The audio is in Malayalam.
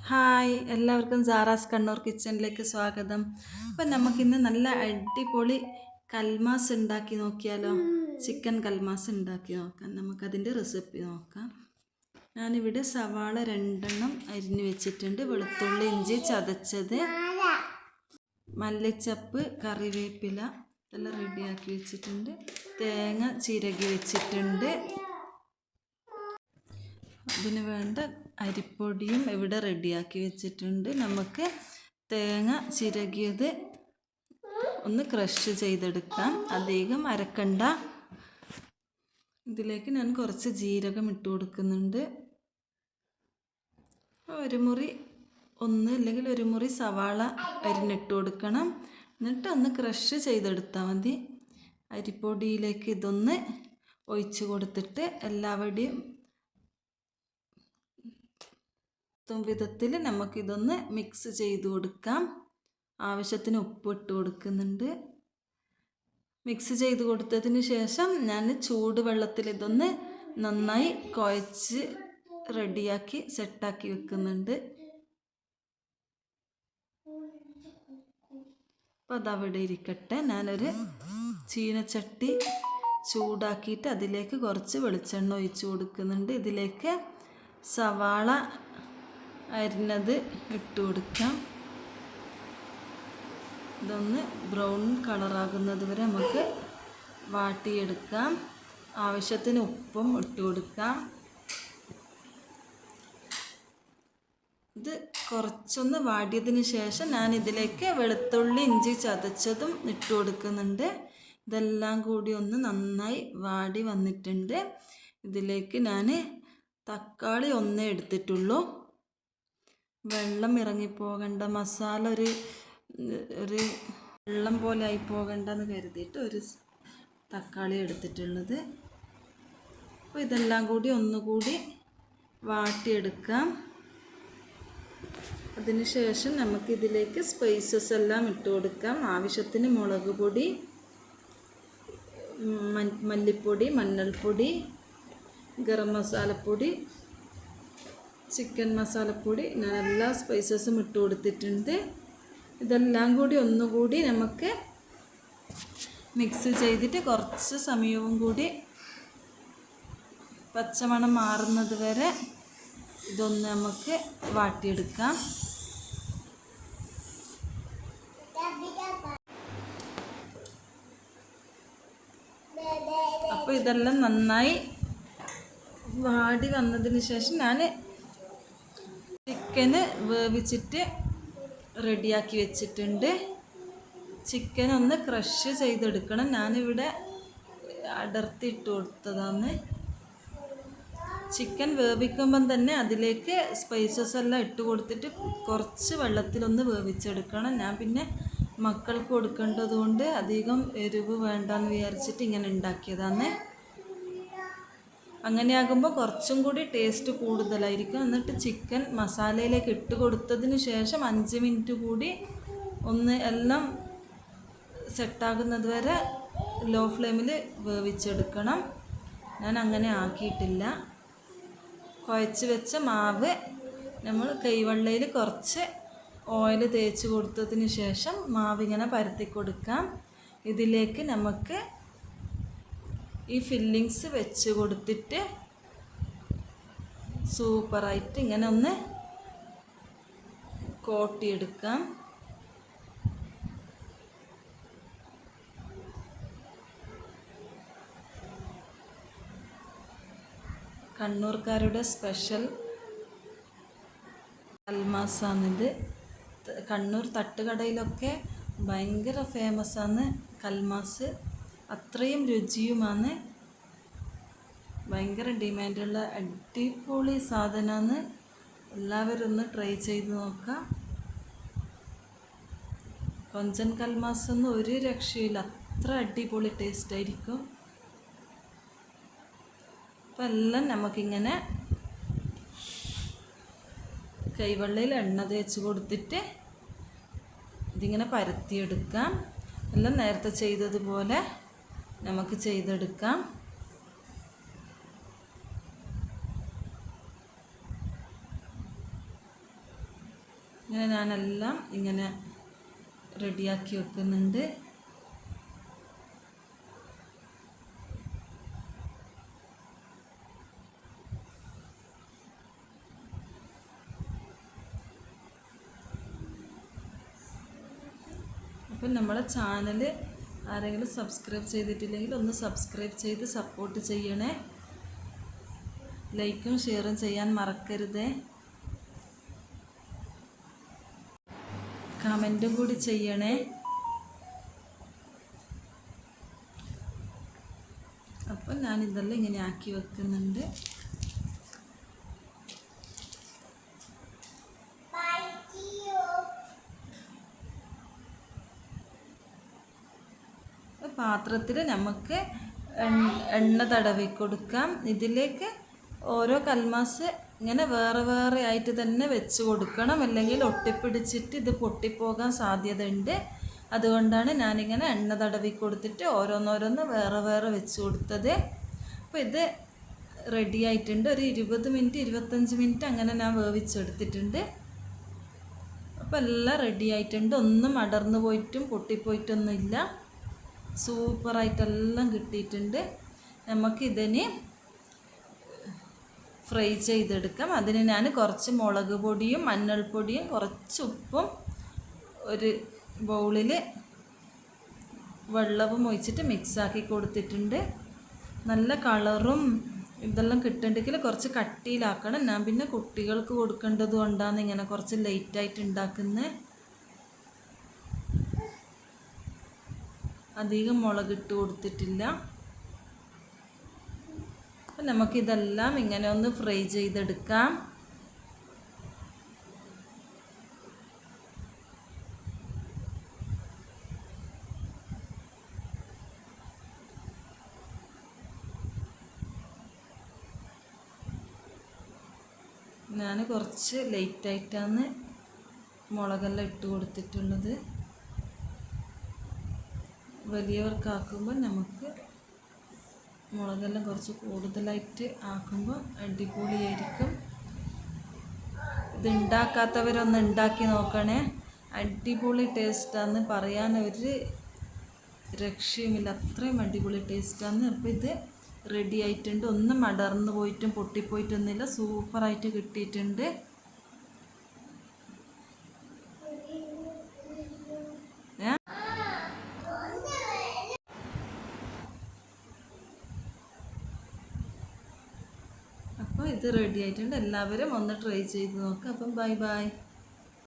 ഹായ് എല്ലാവർക്കും സാറാസ് കണ്ണൂർ കിച്ചണിലേക്ക് സ്വാഗതം. അപ്പം നമുക്കിന്ന് നല്ല അടിപൊളി കൽമാസ് ഉണ്ടാക്കി നോക്കിയാലോ. ചിക്കൻ കൽമാസ് ഉണ്ടാക്കി നോക്കാം. നമുക്കതിൻ്റെ റെസിപ്പി നോക്കാം. ഞാനിവിടെ സവാള 2 അരിഞ്ഞു വെച്ചിട്ടുണ്ട്, വെളുത്തുള്ളി ഇഞ്ചി ചതച്ചത്, മല്ലിച്ചപ്പ് കറിവേപ്പില എല്ലാം റെഡിയാക്കി വെച്ചിട്ടുണ്ട്, തേങ്ങ ചിരകി വെച്ചിട്ടുണ്ട്. അതിന് വേണ്ട അരിപ്പൊടിയും ഇവിടെ റെഡിയാക്കി വെച്ചിട്ടുണ്ട്. നമുക്ക് തേങ്ങ ചിരകിയത് ഒന്ന് ക്രഷ് ചെയ്തെടുക്കാം, അധികം അരക്കണ്ട. ഇതിലേക്ക് ഞാൻ കുറച്ച് ജീരകം ഇട്ട് കൊടുക്കുന്നുണ്ട്. അല്ലെങ്കിൽ ഒരു മുറി സവാള അരിഞ്ഞിട്ട് കൊടുക്കണം. എന്നിട്ട് ഒന്ന് ക്രഷ് ചെയ്തെടുത്താൽ മതി. അരിപ്പൊടിയിലേക്ക് ഇതൊന്ന് ഒഴിച്ച് കൊടുത്തിട്ട് എല്ലാവരുടെയും വിധത്തിൽ നമുക്കിതൊന്ന് മിക്സ് ചെയ്ത് കൊടുക്കാം. ആവശ്യത്തിന് ഉപ്പ് ഇട്ട് കൊടുക്കുന്നുണ്ട്. മിക്സ് ചെയ്ത് കൊടുത്തതിന് ശേഷം ഞാൻ ചൂടുവെള്ളത്തിൽ ഇതൊന്ന് നന്നായി കുഴച്ച് റെഡിയാക്കി സെറ്റാക്കി വെക്കുന്നുണ്ട്. അപ്പോൾ അതവിടെ ഇരിക്കട്ടെ. ഞാനൊരു ചീനച്ചട്ടി ചൂടാക്കിയിട്ട് അതിലേക്ക് കുറച്ച് വെളിച്ചെണ്ണ ഒഴിച്ച് കൊടുക്കുന്നുണ്ട്. ഇതിലേക്ക് സവാള അരിഞ്ഞത് ഇട്ട് കൊടുക്കാം. ഇതൊന്ന് ബ്രൗൺ കളറാകുന്നത് വരെ നമുക്ക് വാട്ടിയെടുക്കാം. ആവശ്യത്തിന് ഉപ്പും ഇട്ട് കൊടുക്കാം. ഇത് കുറച്ചൊന്ന് വാടിയതിന് ശേഷം ഞാൻ ഇതിലേക്ക് വെളുത്തുള്ളി ഇഞ്ചി ചതച്ചതും ഇട്ട് കൊടുക്കുന്നുണ്ട്. ഇതെല്ലാം കൂടി ഒന്ന് നന്നായി വാടി വന്നിട്ടുണ്ട്. ഇതിലേക്ക് ഞാൻ തക്കാളി 1 എടുത്തിട്ടുള്ളൂ. വെള്ളം ഇറങ്ങിപ്പോകണ്ട, മസാല ഒരു വെള്ളം പോലെ ആയി പോകണ്ടെന്ന് കരുതിയിട്ട് ഒരു തക്കാളി എടുത്തിട്ടുള്ളത്. അപ്പോൾ ഇതെല്ലാം കൂടി ഒന്നുകൂടി വാട്ടിയെടുക്കാം. അതിനുശേഷം നമുക്കിതിലേക്ക് സ്പൈസസ് എല്ലാം ഇട്ട് കൊടുക്കാം. ആവശ്യത്തിന് മുളക് പൊടി, മല്ലിപ്പൊടി, മഞ്ഞൾപ്പൊടി, ഗരം മസാലപ്പൊടി, ചിക്കൻ മസാലപ്പൊടി, ഞാൻ എല്ലാ സ്പൈസസും ഇട്ട് കൊടുത്തിട്ടുണ്ട്. ഇതെല്ലാം കൂടി ഒന്നുകൂടി നമുക്ക് മിക്സ് ചെയ്തിട്ട് കുറച്ച് സമയവും കൂടി പച്ചമണം മാറുന്നത് വരെ ഇതൊന്ന് നമുക്ക് വാട്ടിയെടുക്കാം. അപ്പോൾ ഇതെല്ലാം നന്നായി വാടി വന്നതിന് ശേഷം ഞാൻ ചിക്കന് വേവിച്ചിട്ട് റെഡിയാക്കി വെച്ചിട്ടുണ്ട്. ചിക്കൻ ഒന്ന് ക്രഷ് ചെയ്തെടുക്കണം. ഞാനിവിടെ അടർത്തിയിട്ട് കൊടുത്തതാണ്. ചിക്കൻ വേവിക്കുമ്പം തന്നെ അതിലേക്ക് സ്പൈസസ് എല്ലാം ഇട്ട് കൊടുത്തിട്ട് കുറച്ച് വെള്ളത്തിലൊന്ന് വേവിച്ചെടുക്കണം. ഞാൻ പിന്നെ മക്കൾക്ക് കൊടുക്കേണ്ടത് കൊണ്ട് അധികം എരിവ് വേണ്ടെന്ന് വിചാരിച്ചിട്ട് ഇങ്ങനെ ഉണ്ടാക്കിയതാണ്. അങ്ങനെയാകുമ്പോൾ കുറച്ചും കൂടി ടേസ്റ്റ് കൂടുതലായിരിക്കും. എന്നിട്ട് ചിക്കൻ മസാലയിലേക്ക് ഇട്ട് കൊടുത്തതിന് ശേഷം 5 മിനിറ്റ് കൂടി ഒന്ന് എല്ലാം സെറ്റാകുന്നത് വരെ ലോ ഫ്ലെയിമിൽ വേവിച്ചെടുക്കണം. ഞാൻ അങ്ങനെ ആക്കിയിട്ടില്ല. കുഴച്ച് വെച്ച മാവ് നമ്മൾ കൈവെള്ളയിൽ കുറച്ച് ഓയിൽ തേച്ച് കൊടുത്തതിന് ശേഷം മാവ് ഇങ്ങനെ പരത്തി കൊടുക്കാം. ഇതിലേക്ക് നമുക്ക് ഈ ഫില്ലിങ്സ് വെച്ച് കൊടുത്തിട്ട് സൂപ്പറായിട്ട് ഇങ്ങനെ ഒന്ന് കോട്ട് ചെയ്തെടുക്കാം. കണ്ണൂർക്കാരുടെ സ്പെഷ്യൽ കൽമാസാണിത്. കണ്ണൂർ തട്ടുകടയിലൊക്കെ ഭയങ്കര ഫേമസാണ് കൽമാസ്. അത്രയും രുചിയുമാണ്. ഭയങ്കര ഡിമാൻഡുള്ള അടിപൊളി സാധനമാണ്. എല്ലാവരും ഒന്ന് ട്രൈ ചെയ്ത് നോക്കാം. കൊഞ്ചൻ കൽമാസൊന്നും ഒരു രക്ഷയില്ല, അത്ര അടിപൊളി ടേസ്റ്റ് ആയിരിക്കും. അപ്പം എല്ലാം നമുക്കിങ്ങനെ കൈവെള്ളയിൽ എണ്ണ തേച്ച് കൊടുത്തിട്ട് ഇതിങ്ങനെ പരത്തിയെടുക്കാം. എല്ലാം നേരത്തെ ചെയ്തതുപോലെ നമുക്ക് ചെയ്തെടുക്കാം. ഇങ്ങനെ ഞാനെല്ലാം ഇങ്ങനെ റെഡിയാക്കി വെക്കുന്നുണ്ട്. അപ്പം നമ്മളെ ചാനൽ ആരെങ്കിലും സബ്സ്ക്രൈബ് ചെയ്തിട്ടില്ലെങ്കിൽ ഒന്ന് സബ്സ്ക്രൈബ് ചെയ്ത് സപ്പോർട്ട് ചെയ്യണേ. ലൈക്കും ഷെയറും ചെയ്യാൻ മറക്കരുതേ. കമൻറ്റും കൂടി ചെയ്യണേ. അപ്പം ഞാനിതെല്ലാം ഇങ്ങനെ ആക്കി വെക്കുന്നുണ്ട്. പാത്രത്തിൽ നമുക്ക് എണ്ണ തടവി കൊടുക്കാം. ഇതിലേക്ക് ഓരോ കൽമാസ് ഇങ്ങനെ വേറെ വേറെ ആയിട്ട് തന്നെ വെച്ച് കൊടുക്കണം, അല്ലെങ്കിൽ ഒട്ടിപ്പിടിച്ചിട്ട് ഇത് പൊട്ടിപ്പോകാൻ സാധ്യതയുണ്ട്. അതുകൊണ്ടാണ് ഞാനിങ്ങനെ എണ്ണ തടവി കൊടുത്തിട്ട് ഓരോന്നോരോന്ന് വേറെ വേറെ വെച്ച് കൊടുത്തത്. അപ്പോൾ ഇത് റെഡി ആയിട്ടുണ്ട്. ഒരു 20 മിനിറ്റ് 25 മിനിറ്റ് അങ്ങനെ ഞാൻ വേവിച്ചെടുത്തിട്ടുണ്ട്. അപ്പോൾ എല്ലാം റെഡി ആയിട്ടുണ്ട്. ഒന്നും അടർന്നു പോയിട്ടും പൊട്ടിപ്പോയിട്ടൊന്നുമില്ല. സൂപ്പറായിട്ടെല്ലാം കിട്ടിയിട്ടുണ്ട്. നമുക്കിതിന് ഫ്രൈ ചെയ്തെടുക്കാം. അതിന് ഞാൻ കുറച്ച് മുളക് പൊടിയും മഞ്ഞൾപ്പൊടിയും കുറച്ച് ഉപ്പും ഒരു ബൗളിൽ വെള്ളവും ഒഴിച്ചിട്ട് മിക്സാക്കി കൊടുത്തിട്ടുണ്ട്. നല്ല കളറും ഇതെല്ലാം കിട്ടണമെങ്കിൽ കുറച്ച് കട്ടിയിലാക്കണം. ഞാൻ പിന്നെ കുട്ടികൾക്ക് കൊടുക്കേണ്ടത് കൊണ്ടാണ് ഇങ്ങനെ കുറച്ച് ലേറ്റായിട്ട് ഉണ്ടാക്കുന്നത്. അധികം മുളകിട്ട് കൊടുത്തിട്ടില്ല. അപ്പം നമുക്കിതെല്ലാം ഇങ്ങനെ ഒന്ന് ഫ്രൈ ചെയ്തെടുക്കാം. ഞാൻ കുറച്ച് ലേറ്റായിട്ടാണ് മുളകെല്ലാം ഇട്ട് കൊടുത്തിട്ടുള്ളത്. വലിയവർക്കാക്കുമ്പോൾ നമുക്ക് മുളകെല്ലാം കുറച്ച് കൂടുതലായിട്ട് ആക്കുമ്പോൾ അടിപൊളിയായിരിക്കും. ഇത് ഉണ്ടാക്കാത്തവരൊന്ന് ഉണ്ടാക്കി നോക്കണേ. അടിപൊളി ടേസ്റ്റാന്ന് പറയാൻ ഒരു രക്ഷയുമില്ല. അത്രയും അടിപൊളി ടേസ്റ്റാന്ന്. അപ്പോൾ ഇത് റെഡി ആയിട്ടുണ്ട്. ഒന്നും അടർന്നു പോയിട്ടും പൊട്ടിപ്പോയിട്ടൊന്നുമില്ല. സൂപ്പറായിട്ട് കിട്ടിയിട്ടുണ്ട്. അപ്പോൾ ഇത് റെഡി ആയിട്ടുണ്ട്. എല്ലാവരും ഒന്ന് ട്രൈ ചെയ്ത് നോക്കുക. അപ്പം ബൈ ബൈ.